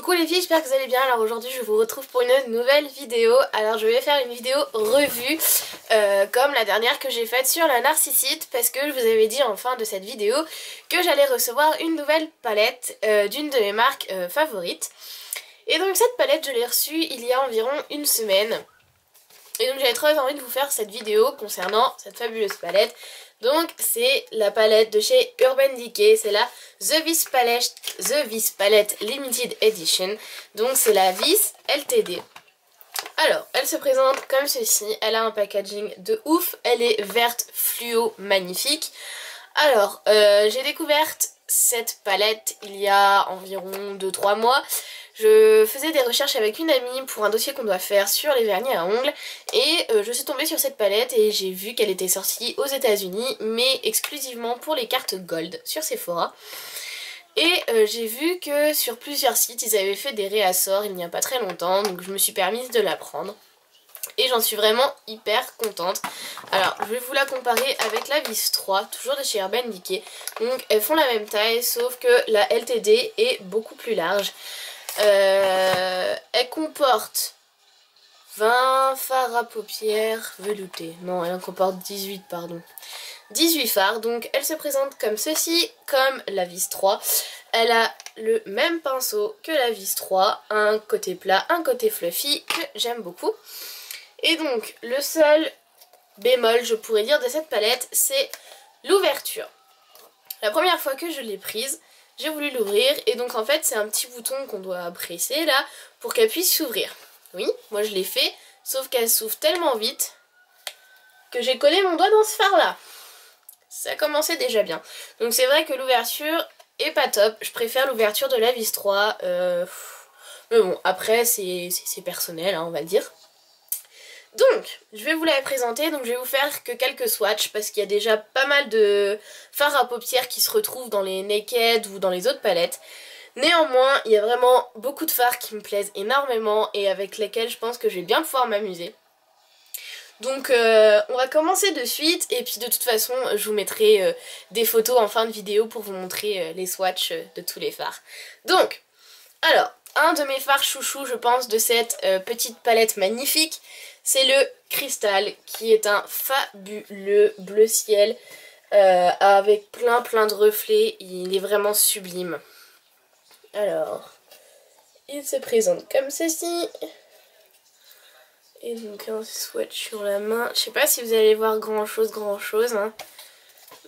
Coucou les filles, j'espère que vous allez bien. Alors aujourd'hui je vous retrouve pour une nouvelle vidéo. Alors je vais faire une vidéo revue comme la dernière que j'ai faite sur la narcissite, parce que je vous avais dit en fin de cette vidéo que j'allais recevoir une nouvelle palette d'une de mes marques favorites. Et donc cette palette je l'ai reçue il y a environ une semaine. Et donc j'avais très envie de vous faire cette vidéo concernant cette fabuleuse palette. Donc c'est la palette de chez Urban Decay, c'est la The Vis Palette Limited Edition. Donc c'est la Vis LTD. Alors elle se présente comme ceci, elle a un packaging de ouf, elle est verte fluo magnifique. Alors j'ai découvert cette palette il y a environ 2-3 mois. Je faisais des recherches avec une amie pour un dossier qu'on doit faire sur les vernis à ongles et je suis tombée sur cette palette et j'ai vu qu'elle était sortie aux États-Unis mais exclusivement pour les cartes Gold sur Sephora. Et j'ai vu que sur plusieurs sites ils avaient fait des réassorts il n'y a pas très longtemps, donc je me suis permise de la prendre. Et j'en suis vraiment hyper contente. Alors je vais vous la comparer avec la Vis 3, toujours de chez Urban Decay. Donc elles font la même taille sauf que la LTD est beaucoup plus large. Elle comporte 20 fards à paupières veloutés. Non, elle en comporte 18, pardon. 18 fards, donc elle se présente comme ceci, comme la Vis 3. Elle a le même pinceau que la Vis 3, un côté plat, un côté fluffy, que j'aime beaucoup. Et donc, le seul bémol, je pourrais dire, de cette palette, c'est l'ouverture. La première fois que je l'ai prise, j'ai voulu l'ouvrir et donc en fait c'est un petit bouton qu'on doit presser là pour qu'elle puisse s'ouvrir. Oui, moi je l'ai fait, sauf qu'elle s'ouvre tellement vite que j'ai collé mon doigt dans ce phare là. Ça commençait déjà bien. Donc c'est vrai que l'ouverture est pas top, je préfère l'ouverture de la Vis 3. Mais bon, après c'est personnel, hein, on va le dire. Donc, je vais vous la présenter, donc je vais vous faire que quelques swatchs parce qu'il y a déjà pas mal de fards à paupières qui se retrouvent dans les Naked ou dans les autres palettes. Néanmoins, il y a vraiment beaucoup de fards qui me plaisent énormément et avec lesquels je pense que je vais bien pouvoir m'amuser. Donc on va commencer de suite et puis de toute façon je vous mettrai des photos en fin de vidéo pour vous montrer les swatchs de tous les fards. Donc, alors, un de mes fards chouchous je pense de cette petite palette magnifique, c'est le Cristal qui est un fabuleux bleu ciel avec plein de reflets, il est vraiment sublime. Alors, il se présente comme ceci. Et donc un swatch sur la main. Je sais pas si vous allez voir grand chose hein,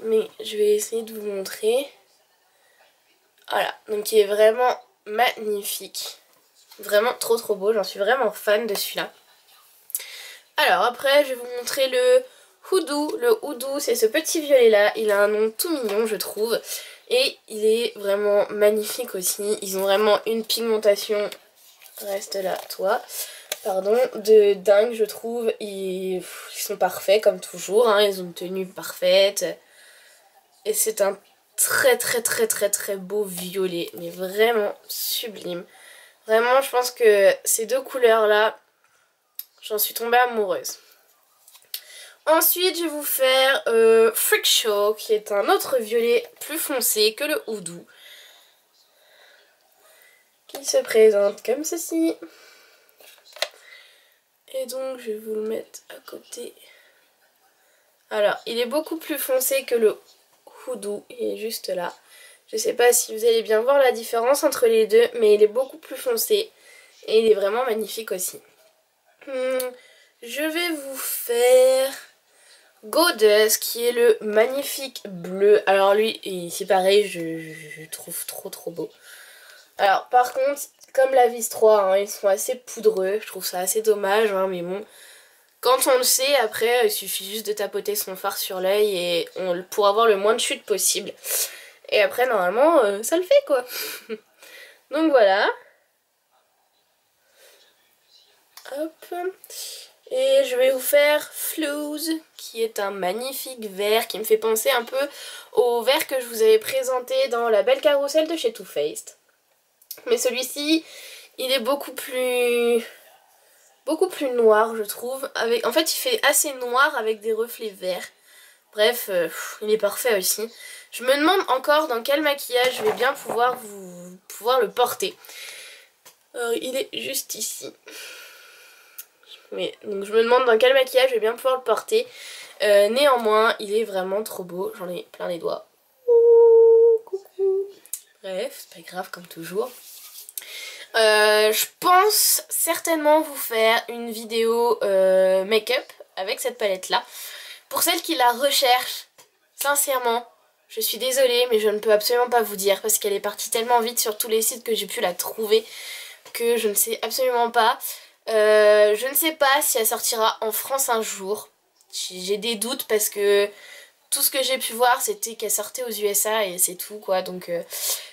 mais je vais essayer de vous montrer. Voilà, donc il est vraiment magnifique. Vraiment trop beau, j'en suis vraiment fan de celui-là. Alors après je vais vous montrer le Hoodoo. Le Hoodoo c'est ce petit violet là, il a un nom tout mignon je trouve. Et il est vraiment magnifique aussi, ils ont vraiment une pigmentation, reste là toi, pardon, de dingue je trouve. Ils sont parfaits comme toujours, hein. Ils ont une tenue parfaite. Et c'est un très beau violet, mais vraiment sublime. Vraiment je pense que ces deux couleurs là, j'en suis tombée amoureuse. Ensuite je vais vous faire Freak Show qui est un autre violet plus foncé que le Hoodoo. Qui se présente comme ceci. Et donc je vais vous le mettre à côté. Alors il est beaucoup plus foncé que le Hoodoo, il est juste là. Je sais pas si vous allez bien voir la différence entre les deux, mais il est beaucoup plus foncé. Et il est vraiment magnifique aussi. Je vais vous faire Goddess qui est le magnifique bleu. Alors lui, c'est pareil, je trouve trop beau. Alors par contre, comme la Vis 3, hein, ils sont assez poudreux, je trouve ça assez dommage, hein, mais bon. Quand on le sait, après, il suffit juste de tapoter son fard sur l'œil et pour avoir le moins de chute possible. Et après, normalement, ça le fait quoi. Donc voilà. Hop. Et je vais vous faire Flues, qui est un magnifique vert qui me fait penser un peu au vert que je vous avais présenté dans la belle carrousel de chez Too Faced. Mais celui-ci, il est beaucoup plus noir je trouve. En fait il fait assez noir avec des reflets verts. Bref, il est parfait aussi. Je me demande encore dans quel maquillage je vais bien pouvoir le porter. Alors il est juste ici. Mais, donc je me demande dans quel maquillage je vais bien pouvoir le porter. Néanmoins, il est vraiment trop beau. J'en ai plein les doigts. Ouh, coucou. Bref, c'est pas grave comme toujours. Je pense certainement vous faire une vidéo make-up avec cette palette là. Pour celles qui la recherchent, sincèrement, je suis désolée mais je ne peux absolument pas vous dire parce qu'elle est partie tellement vite sur tous les sites que j'ai pu la trouver que je ne sais absolument pas. Je ne sais pas si elle sortira en France un jour. J'ai des doutes parce que tout ce que j'ai pu voir c'était qu'elle sortait aux USA et c'est tout quoi. Donc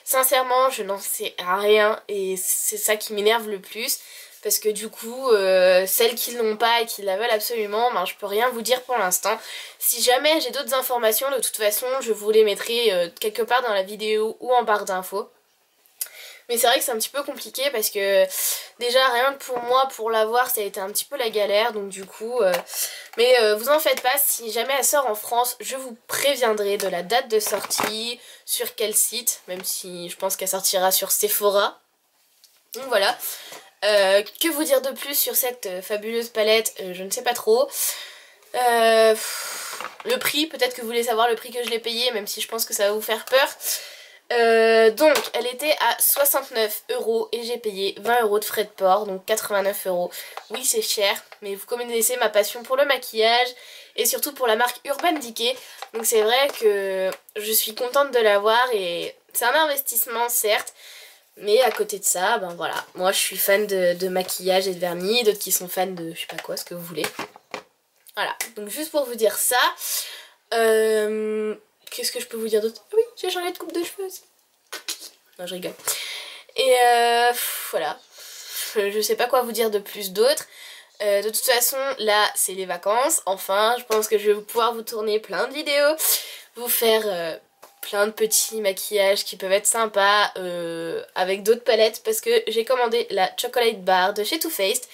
sincèrement je n'en sais rien et c'est ça qui m'énerve le plus. Parce que du coup, celles qui l'ont pas et qui la veulent absolument, ben, je peux rien vous dire pour l'instant. Si jamais j'ai d'autres informations, de toute façon, je vous les mettrai quelque part dans la vidéo ou en barre d'infos. Mais c'est vrai que c'est un petit peu compliqué parce que déjà rien que pour moi, pour l'avoir, ça a été un petit peu la galère. Donc du coup, vous en faites pas, si jamais elle sort en France, je vous préviendrai de la date de sortie, sur quel site, même si je pense qu'elle sortira sur Sephora. Donc voilà. Que vous dire de plus sur cette fabuleuse palette, je ne sais pas trop. Le prix, peut-être que vous voulez savoir le prix que je l'ai payé, même si je pense que ça va vous faire peur. Donc elle était à 69 € et j'ai payé 20 € de frais de port, donc 89 €. Oui c'est cher, mais vous connaissez ma passion pour le maquillage et surtout pour la marque Urban Decay. Donc c'est vrai que je suis contente de l'avoir et c'est un investissement certes. Mais à côté de ça, ben voilà, moi je suis fan de maquillage et de vernis, d'autres qui sont fans de je sais pas quoi, ce que vous voulez. Voilà, donc juste pour vous dire ça, qu'est-ce que je peux vous dire d'autre? Ah oui, j'ai changé de coupe de cheveux aussi. Non, je rigole. Et voilà, je sais pas quoi vous dire de plus d'autre. De toute façon, là c'est les vacances, enfin, je pense que je vais pouvoir vous tourner plein de vidéos, vous faire plein de petits maquillages qui peuvent être sympas avec d'autres palettes parce que j'ai commandé la Chocolate Bar de chez Too Faced.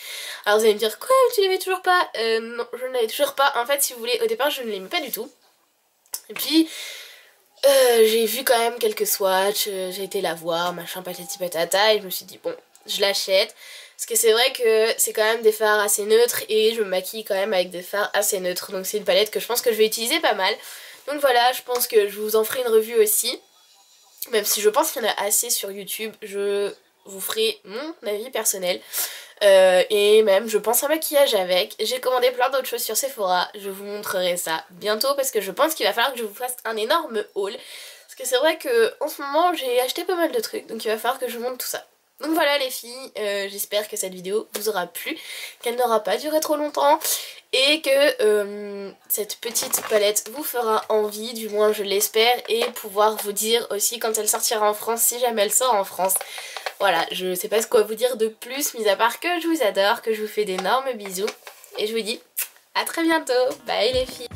Alors vous allez me dire quoi, tu l'avais toujours pas? Non, je ne l'avais toujours pas. En fait si vous voulez, au départ je ne l'aimais pas du tout. Et puis j'ai vu quand même quelques swatchs, j'ai été la voir, machin patati patata et je me suis dit bon, je l'achète. Parce que c'est vrai que c'est quand même des fards assez neutres et je me maquille quand même avec des fards assez neutres. Donc c'est une palette que je pense que je vais utiliser pas mal. Donc voilà, je pense que je vous en ferai une revue aussi. Même si je pense qu'il y en a assez sur YouTube, je vous ferai mon avis personnel. Et même je pense un maquillage avec. J'ai commandé plein d'autres choses sur Sephora, je vous montrerai ça bientôt parce que je pense qu'il va falloir que je vous fasse un énorme haul. Parce que c'est vrai que en ce moment j'ai acheté pas mal de trucs, donc il va falloir que je vous montre tout ça. Donc voilà les filles, j'espère que cette vidéo vous aura plu, qu'elle n'aura pas duré trop longtemps et que cette petite palette vous fera envie, du moins je l'espère, et pouvoir vous dire aussi quand elle sortira en France, si jamais elle sort en France. Voilà, je sais pas quoi vous dire de plus, mis à part que je vous adore, que je vous fais d'énormes bisous, et je vous dis à très bientôt, bye les filles.